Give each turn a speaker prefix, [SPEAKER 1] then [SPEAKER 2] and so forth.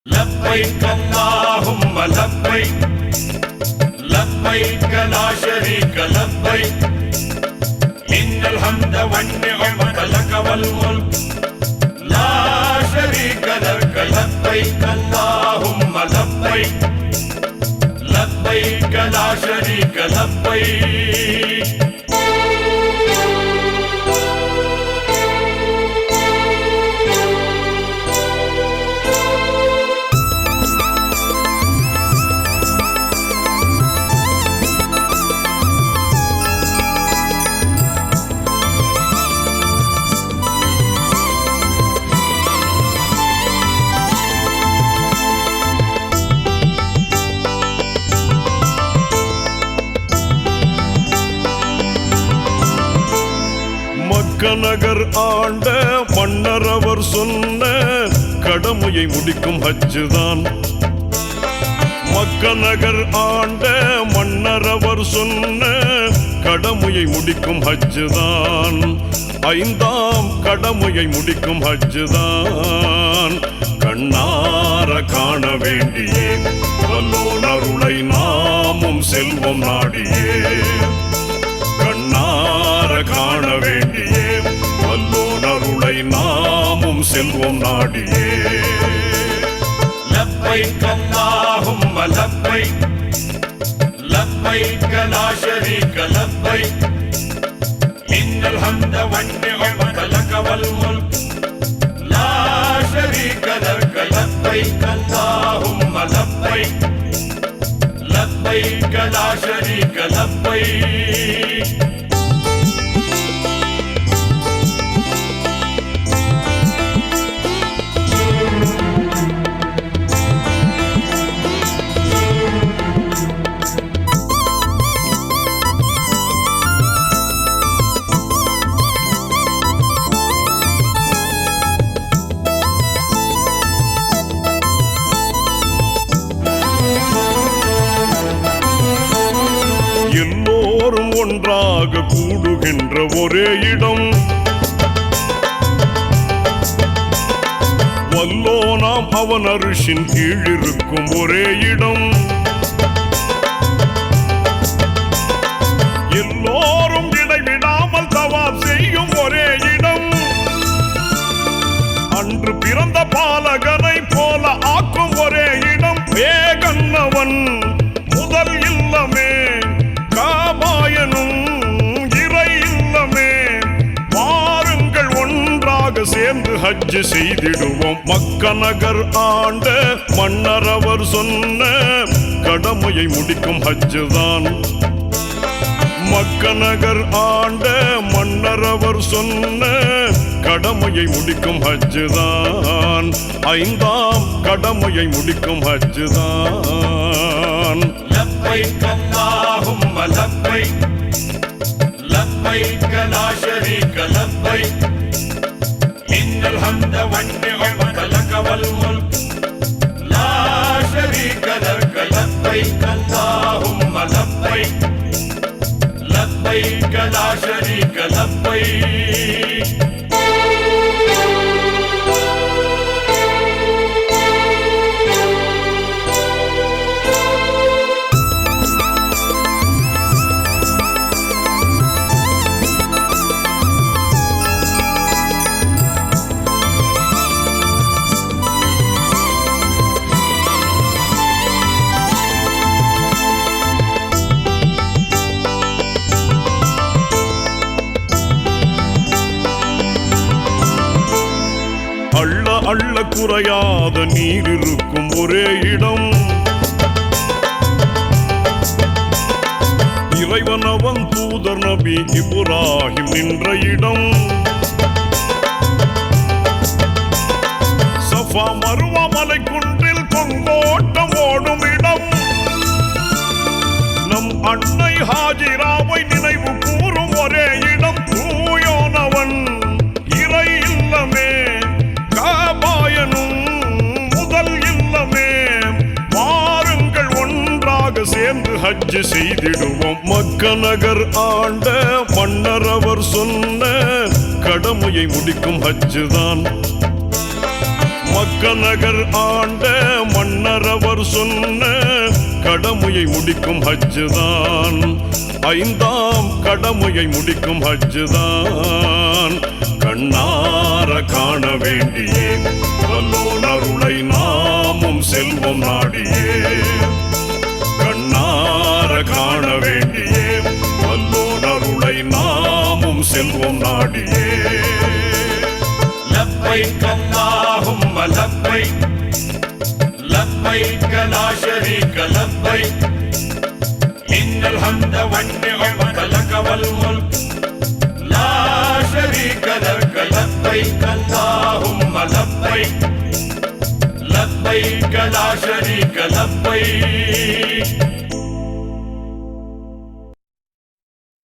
[SPEAKER 1] لبيك اللهم لبيك لبيك لا شريك لبيك إن الحمد والنعمة لك والملك لا شريك لك لبيك اللهم لبيك لبيك لا شريك لبيك
[SPEAKER 2] நகர் ஆண்ட மன்னர் அவர் சொன்ன கடமையை முடிக்கும் ஹஜ்ஜுதான். மக்க நகர் ஆண்ட மன்னர் அவர் சொன்ன கடமையை முடிக்கும் ஹஜ்ஜுதான். ஐந்தாம் கடமையை முடிக்கும் ஹஜ்ஜுதான். கண்ணார காண வேண்டியே வல்லோன் அருளை நாமும் செல்வம் நாடியே கண்ணார காண வேண்டியே வல்லோன் அருளை நாமும் செல்வம் நாடியே.
[SPEAKER 1] لبيك اللهم لبيك لبيك لا شريك لبيك إن الحمد والنعمة لك والملك لا شريك لك لبيك اللهم لبيك لبيك لا شريك لبيك
[SPEAKER 2] எல்லோரும் ஒன்றாக கூடுகின்ற ஒரே இடம் வல்லோனாம் அவன் அரிசின் கீழிருக்கும் ஒரே இடம். எல்லோரும் இடைவிடாமல் தவாப் செய்யும் ஒரே இடம். அன்று பிறந்த பாலகனை போல ஆக்கும் ஒரே இடம். வேகன்னவன் முதல் இல்லமே காபாயனும் இறை இல்லமே. வாருங்கள் ஒன்றாக சேர்ந்து ஹஜ் செய்திடுவோம். மக்க நகர் ஆண்ட மன்னர் அவர் சொன்ன கடமையை முடிக்கும் ஹஜ்ஜுதான். மக்க நகர் ஆண்ட மன்னர் அவர் சொன்ன கடமையை முடிக்கும் ஹஜ்ஜுதான். ஐந்தாம் கடமையை முடிக்கும் ஹஜ்ஜுதான்.
[SPEAKER 1] لبيك اللهم لبيك لبيك لا شريك لبيك إن الحمد والنعمة لك والملك لا شريك لك لبيك اللهم لبيك لبيك لا شريك لبيك
[SPEAKER 2] அள்ள குறையாத நீர் இருக்கும் ஒரே இடம். இறைவன் அவன் தூதர் நபி இப்ராஹிம் நின்ற இடம். சஃபா மருவா மலை குன்றில் கொங்கோட்டம் ஓடும் இடம். நம் அன்னை ஹாஜிராவை நினைவு கூறும் ஒரே இடம். தூயோனவன் இறை இல்லமே காபாயனும் முதல் இல்லமே. வாருங்கள் ஒன்றாக சேர்ந்து ஹஜ் செய்திடுவோம். மக்க நகர் ஆண்ட மன்னர் அவர் சொன்ன கடமையை முடிக்கும் ஹஜ்ஜுதான். மக்கநகர் ஆண்ட மன்னரவர் சொன்ன கடமையை முடிக்கும் ஹஜ்ஜுதான். 5ஆம் கடமையை முடிக்கும் ஹஜ்ஜுதான். கண்ணார காண வேண்டியே வல்லோனருளை நாமும் செல்வம் நாடியே. கண்ணார காண வேண்டியே வல்லோனருளை நாமும் செல்வம் நாடியே.
[SPEAKER 1] லப்பைக் அல்லாஹும்ம லப்பைக் லப்பைக் லா ஷரீக லப்பைக் இன்னல் ஹம்த வன்னிஅமத லக வல் முல்க் லா ஷரீக லக லப்பைக் அல்லாஹும்ம லப்பைக் லப்பைக் லா ஷரீக லப்பைக்